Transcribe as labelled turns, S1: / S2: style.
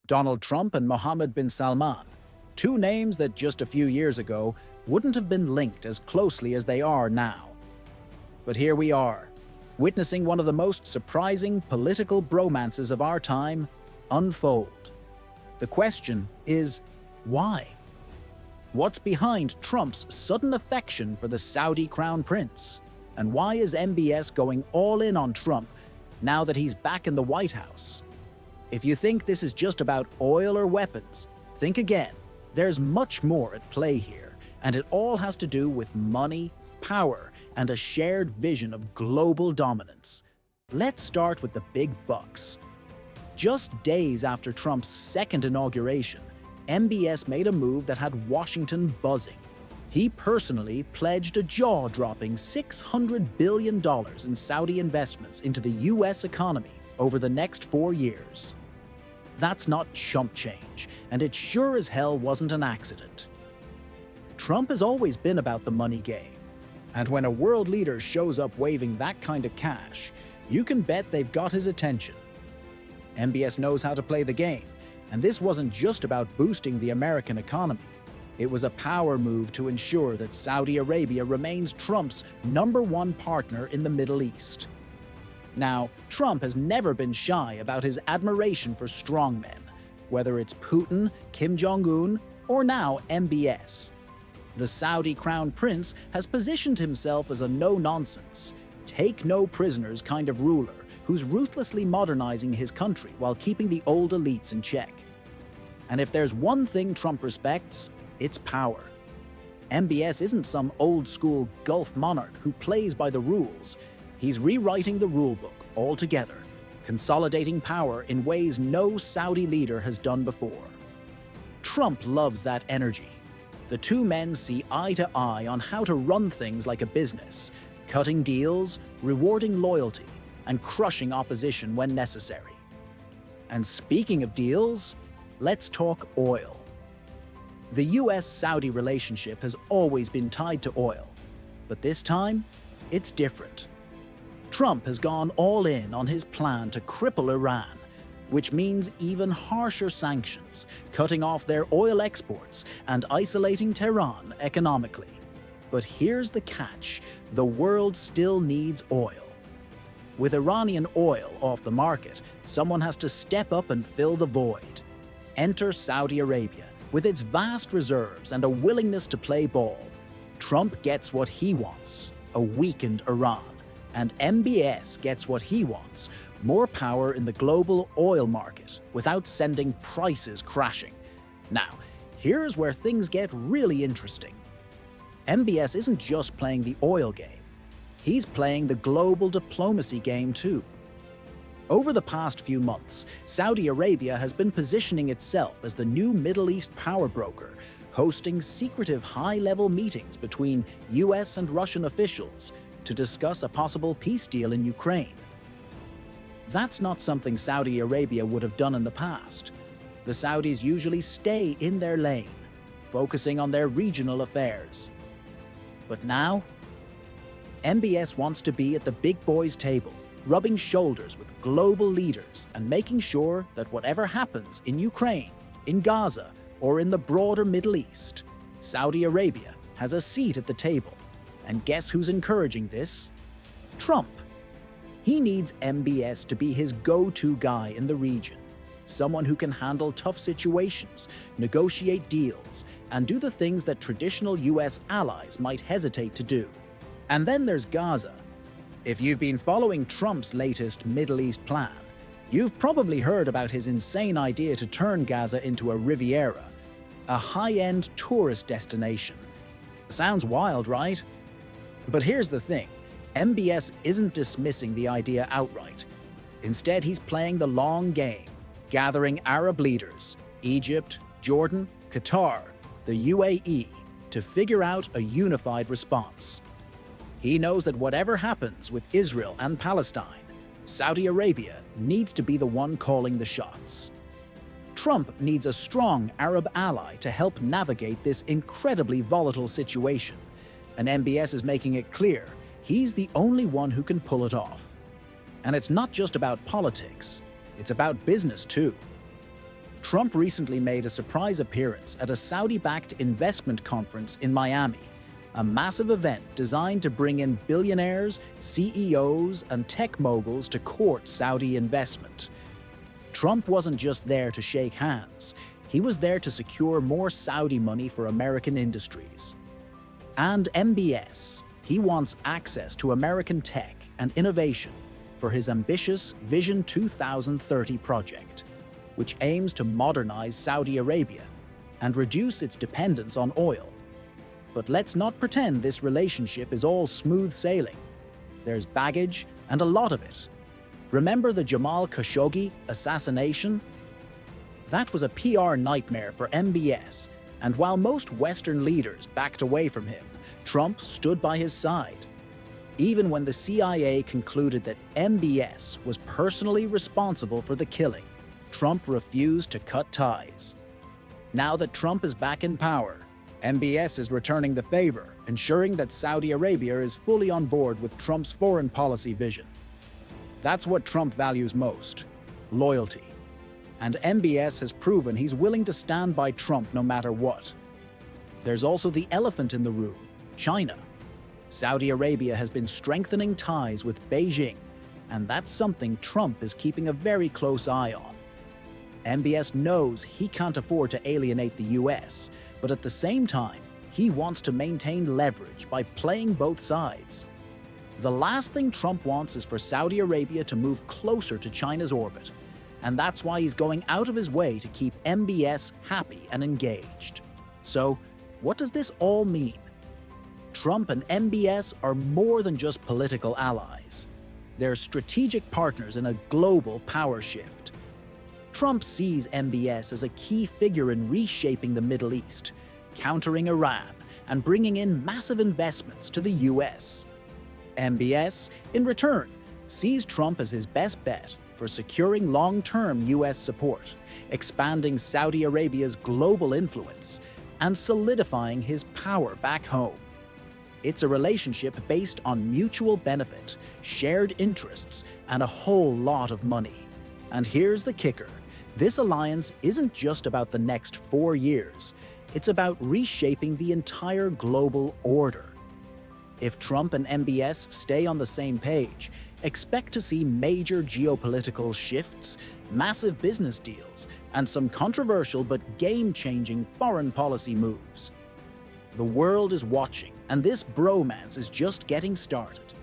S1: Donald Trump and Mohammed bin Salman, two names that just a few years ago wouldn't have been linked as closely as they are now. But here we are, witnessing one of the most surprising political bromances of our time unfold. The question is, why? What's behind Trump's sudden affection for the Saudi crown prince? And why is MBS going all in on Trump now that he's back in the White House? If you think this is just about oil or weapons, think again. There's much more at play here, and it all has to do with money, power, and a shared vision of global dominance. Let's start with the big bucks. Just days after Trump's second inauguration, MBS made a move that had Washington buzzing. He personally pledged a jaw-dropping $600 billion in Saudi investments into the U.S. economy over the next 4 years. That's not chump change, and it sure as hell wasn't an accident. Trump has always been about the money game, and when a world leader shows up waving that kind of cash, you can bet they've got his attention. MBS knows how to play the game, and this wasn't just about boosting the American economy. It was a power move to ensure that Saudi Arabia remains Trump's #1 partner in the Middle East. Now, Trump has never been shy about his admiration for strongmen, whether it's Putin, Kim Jong-un, or now MBS. The Saudi crown prince has positioned himself as a no-nonsense, take-no-prisoners kind of ruler who's ruthlessly modernizing his country while keeping the old elites in check. And if there's one thing Trump respects, it's power. MBS isn't some old-school Gulf monarch who plays by the rules. He's rewriting the rulebook altogether, consolidating power in ways no Saudi leader has done before. Trump loves that energy. The two men see eye to eye on how to run things like a business, cutting deals, rewarding loyalty, and crushing opposition when necessary. And speaking of deals, let's talk oil. The U.S.-Saudi relationship has always been tied to oil, but this time, it's different. Trump has gone all in on his plan to cripple Iran, which means even harsher sanctions, cutting off their oil exports and isolating Tehran economically. But here's the catch: the world still needs oil. With Iranian oil off the market, someone has to step up and fill the void. Enter Saudi Arabia, with its vast reserves and a willingness to play ball. Trump gets what he wants, a weakened Iran, and MBS gets what he wants, more power in the global oil market without sending prices crashing. Now, here's where things get really interesting. MBS isn't just playing the oil game. He's playing the global diplomacy game too. Over the past few months, Saudi Arabia has been positioning itself as the new Middle East power broker, hosting secretive high-level meetings between U.S. and Russian officials to discuss a possible peace deal in Ukraine. That's not something Saudi Arabia would have done in the past. The Saudis usually stay in their lane, focusing on their regional affairs. But now, MBS wants to be at the big boys' table, rubbing shoulders with global leaders and making sure that whatever happens in Ukraine, in Gaza, or in the broader Middle East, Saudi Arabia has a seat at the table. And guess who's encouraging this? Trump. He needs MBS to be his go-to guy in the region, someone who can handle tough situations, negotiate deals, and do the things that traditional U.S. allies might hesitate to do. And then there's Gaza. If you've been following Trump's latest Middle East plan, you've probably heard about his insane idea to turn Gaza into a Riviera, a high-end tourist destination. Sounds wild, right? But here's the thing, MBS isn't dismissing the idea outright. Instead, he's playing the long game, gathering Arab leaders, Egypt, Jordan, Qatar, the UAE, to figure out a unified response. He knows that whatever happens with Israel and Palestine, Saudi Arabia needs to be the one calling the shots. Trump needs a strong Arab ally to help navigate this incredibly volatile situation, and MBS is making it clear he's the only one who can pull it off. And it's not just about politics, it's about business too. Trump recently made a surprise appearance at a Saudi-backed investment conference in Miami, a massive event designed to bring in billionaires, CEOs, and tech moguls to court Saudi investment. Trump wasn't just there to shake hands, he was there to secure more Saudi money for American industries. And MBS, he wants access to American tech and innovation for his ambitious Vision 2030 project, which aims to modernize Saudi Arabia and reduce its dependence on oil. But let's not pretend this relationship is all smooth sailing. There's baggage, and a lot of it. Remember the Jamal Khashoggi assassination? That was a PR nightmare for MBS, and while most Western leaders backed away from him, Trump stood by his side. Even when the CIA concluded that MBS was personally responsible for the killing, Trump refused to cut ties. Now that Trump is back in power, MBS is returning the favor, ensuring that Saudi Arabia is fully on board with Trump's foreign policy vision. That's what Trump values most: loyalty. And MBS has proven he's willing to stand by Trump no matter what. There's also the elephant in the room: China. Saudi Arabia has been strengthening ties with Beijing, and that's something Trump is keeping a very close eye on. MBS knows he can't afford to alienate the U.S., but at the same time, he wants to maintain leverage by playing both sides. The last thing Trump wants is for Saudi Arabia to move closer to China's orbit, and that's why he's going out of his way to keep MBS happy and engaged. So, what does this all mean? Trump and MBS are more than just political allies. They're strategic partners in a global power shift. Trump sees MBS as a key figure in reshaping the Middle East, countering Iran, and bringing in massive investments to the U.S. MBS, in return, sees Trump as his best bet for securing long-term U.S. support, expanding Saudi Arabia's global influence, and solidifying his power back home. It's a relationship based on mutual benefit, shared interests, and a whole lot of money. And here's the kicker: this alliance isn't just about the next 4 years, it's about reshaping the entire global order. If Trump and MBS stay on the same page, expect to see major geopolitical shifts, massive business deals, and some controversial but game-changing foreign policy moves. The world is watching, and this bromance is just getting started.